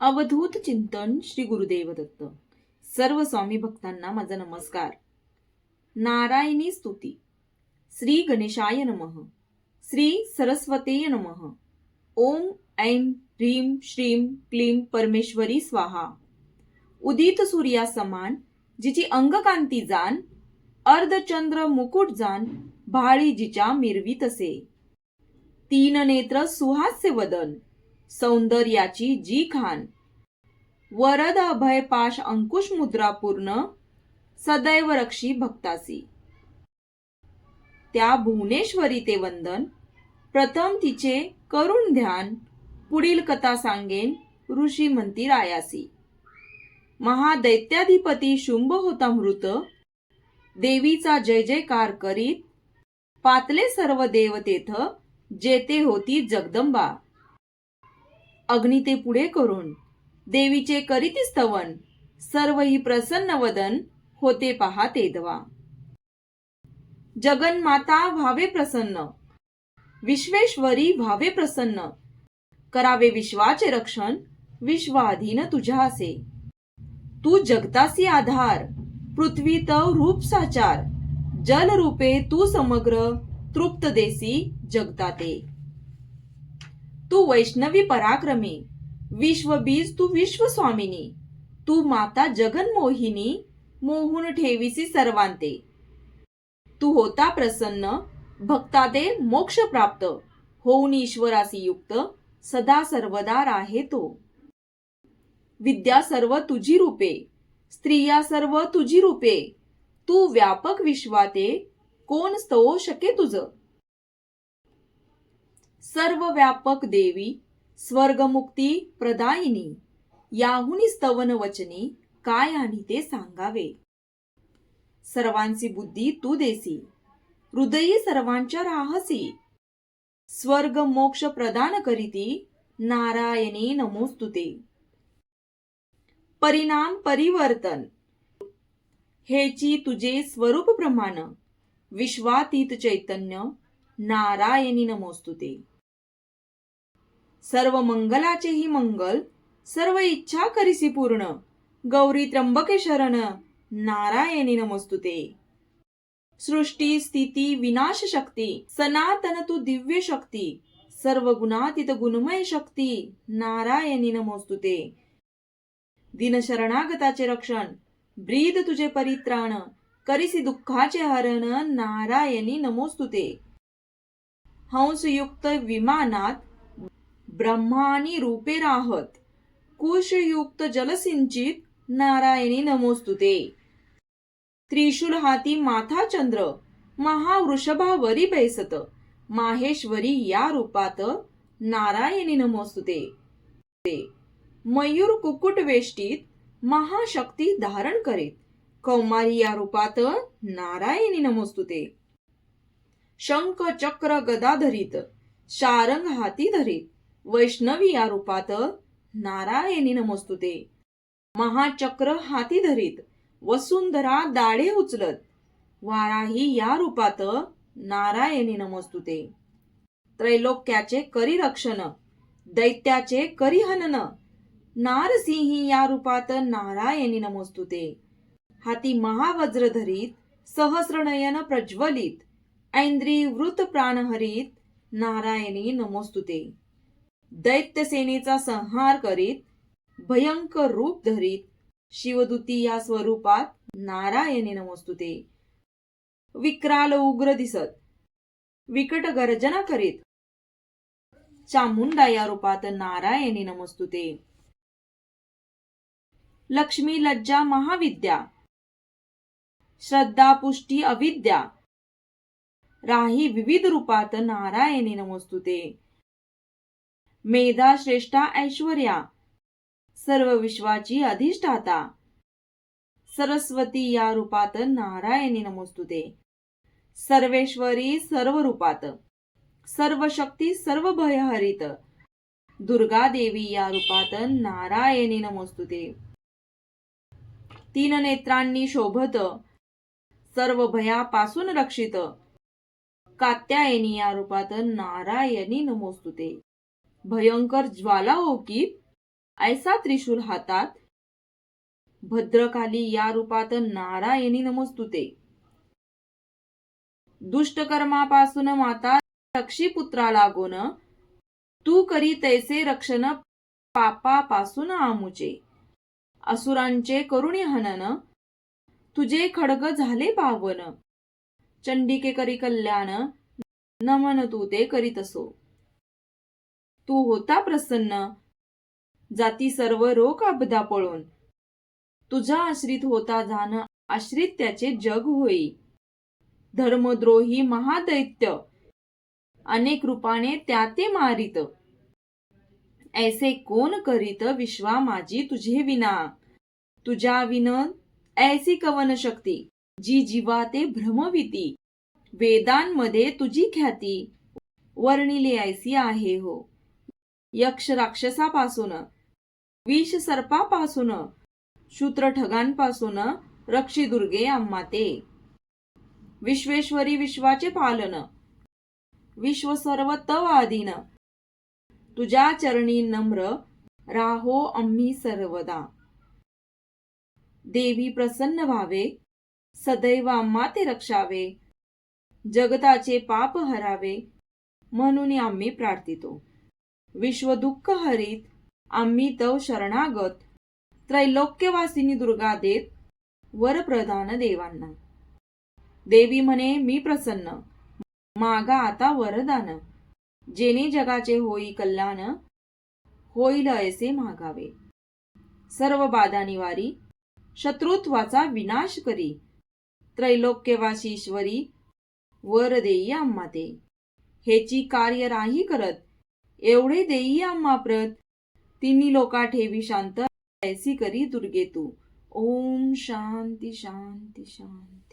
अवधूत चिंतन श्री गुरुदेव दत्त. सर्व स्वामी भक्तांना माझा नमस्कार. नारायणी स्तुती. श्री गणेशाय नमः. श्री सरस्वतेय नमः. ओम ऐं ह्रीं श्रीं क्लीं परमेश्वरी स्वाहा. उदित सूर्या समान जिची अंगकांती जान, अर्धचंद्र मुकुट जान, भाळी जिच्या मिरवीतसे. तीन नेत्र सुहास्य वदन, सौंदर्याची जी खान. वरद अभय पाश अंकुश मुद्रा पूर्ण, सदैव रक्षी भक्तासी. त्या भुवनेश्वरी ते वंदन, प्रथम तिचे करुण ध्यान. पुढील कथा सांगेन ऋषी म्हणती रायासी. महादैत्याधिपती शुंभ होता मृत, देवीचा जय जयकार करीत. पातले सर्व देव तेथ, जेथे होती जगदंबा. अग्नी ते पुढे करून देवीचे करीती स्तवन, सर्व ही प्रसन्न वदन, होते पहा तेधवा. जगन्माता व्हावे प्रसन्न, विश्वेश्वरी व्हावे प्रसन्न. करावे विश्वाचे रक्षण, विश्वाधीन तुझ्या असे. तू जगतासी आधार, पृथ्वीत रूप साचार. जल रूपे तू समग्र, तृप्त देसी जगताते. तू वैष्णवी पराक्रमी, विश्वबीज तू विश्वस्वामिनी. तू माता जगन्मोहिनी, मोहून ठेवीसी सर्वांते. तू होता प्रसन्न, भक्ताते मोक्ष प्राप्त. होऊन ईश्वरासी युक्त, सदा सर्वदा राहे तो. विद्या सर्व तुझी रूपे, स्त्रिया सर्व तुझी रूपे. तू व्यापक विश्वाते, कोण स्तवो शके तुझ. सर्व व्यापक देवी, स्वर्गमुक्ती प्रदायिनी. याहुनी स्तवन वचनी, काय आणि ते सांगावे. सर्वांची बुद्धी तू देसी, हृदयी सर्वांच्या राहसी. स्वर्ग मोक्ष प्रदान करीती, नारायणी नमोस्तुते. परिणाम परिवर्तन हेची तुझे स्वरूप प्रमाण. विश्वातीत चैतन्य, नारायणी नमोस्तुते. सर्व मंगलाचेही मंगल, सर्व इच्छा करीसी पूर्ण. गौरी त्र्यंबके शरण, नारायणी नमोस्तुते. सृष्टी स्थिती विनाश शक्ती, सनातन तू दिव्य शक्ती. सर्व गुणातीत गुणमय शक्ती, नारायणी नमोस्तुते. दिन शरणागताचे रक्षण, ब्रीद तुझे परित्राण. करीसी दुःखाचे हरण, नारायणी नमोस्तुते. हंसयुक्त विमानात ब्रह्मानी रूपे राहत. कुशयुक्त जलसिंचित, नारायणी नमोस्तुते. त्रिशूल हाती माथा चंद्र, महावृषभावरी बैसत. माहेश्वरी या रूपात, नारायणी नमोस्तुते. मयूर कुकुट वेष्टीत, महाशक्ती धारण करीत. कौमारी या रूपात, नारायणी नमोस्तुते. शंख चक्र गदा धरीत, शारंग हाती धरीत. वैष्णवी या रूपात, नारायणी नमोस्तुते. महाचक्र हाती धरीत, वसुंधरा दाढे उचलत. वाराही या रूपात, नारायणी नमोस्तुते. त्रैलोक्याचे करी रक्षण, दैत्याचे करी हनन. नारसिंही या रूपात, नारायणी नमोस्तुते. हाती महावज्र धरीत, सहस्रनयन प्रज्वलित. ऐंद्री वृत प्राणहरीत, नारायणी नमोस्तुते. दैत्य सेनेचा संहार करीत, भयंकर रूप धरीत. शिवदूती या स्वरूपात, नारायणी नमोस्तुते. विक्राल उग्र दिसत, विकट गर्जना करीत. चामुंडा या रूपात, नारायणी नमोस्तुते. लक्ष्मी लज्जा महाविद्या, श्रद्धा पुष्टी अविद्या. राही विविध रूपात, नारायणी नमोस्तुते. मेधा श्रेष्ठा ऐश्वर्या, सर्व विश्वाची अधिष्ठाता. सरस्वती या रूपात, नारायणी नमोस्तुते. सर्वेश्वरी सर्व रूपात, सर्व शक्ती सर्व भयहरित. दुर्गा देवी या रूपात, नारायणी नमोस्तुते. तीन नेत्रांनी शोभत, सर्व भयापासून रक्षित. कात्यायनी या रूपात, नारायणी नमोस्तुते. भयंकर ज्वाला ओकीत, ऐसा त्रिशूल हातात, भद्रकाली या रूपात नारायणी नमोस्तुते. दुष्टकर्मापासून माता रक्षी पुत्रा लागोन, तू करी तैसे रक्षण पापापासून आमुचे. असुरांचे करुणी हनन, तुझे खड्ग झाले पावन. चंडिके करी कल्याण, नमन तू ते करीत असो. तू होता प्रसन्न, जाती सर्व रोग आपदा पळून. तुझा आश्रित होता जाण, आश्रित त्याचे जग होई. धर्मद्रोही महादैत्य, अनेक रूपाने त्या ते मारित. ऐसे कोण करीत विश्वा माझी तुझे विना. तुझ्या विन ऐसी कवन शक्ती, जी जीवा ते भ्रमविती. वेदांमध्ये तुझी ख्याती, वर्णिले ऐसी आहे हो. यक्ष राक्षसापासून, विष सर्पापासून, शूद्र ठगांपासून रक्षी दुर्गे आम्हा ते. विश्वेश्वरी विश्वाचे पालन, विश्व सर्व तव अधीन. तुझ्या चरणी नम्र राहो आम्ही सर्वदा. देवी प्रसन्न व्हावे, सदैव आम्हा ते रक्षावे. जगताचे पाप हरावे, म्हणून आम्ही प्रार्थितो. विश्व दुःख हरित, आम्ही तव शरणागत. त्रैलोक्यवासिनी दुर्गा देत वरप्रदान देवांना. देवी म्हणे मी प्रसन्न, मागा आता वरदान. जेणे जगाचे होई कल्याण, होईल ऐसे मागावे. सर्व बाधा निवारी, शत्रुत्वाचा विनाश करी. त्रैलोक्यवासी ईश्वरी, वर देई आम्हा ते. हेची कार्य राही करत, एवढे देई आम्हा प्रत. तिन्ही लोका ठेवी शांत, ऐसी करी दुर्गे तू. ओम शांती शांती शांती.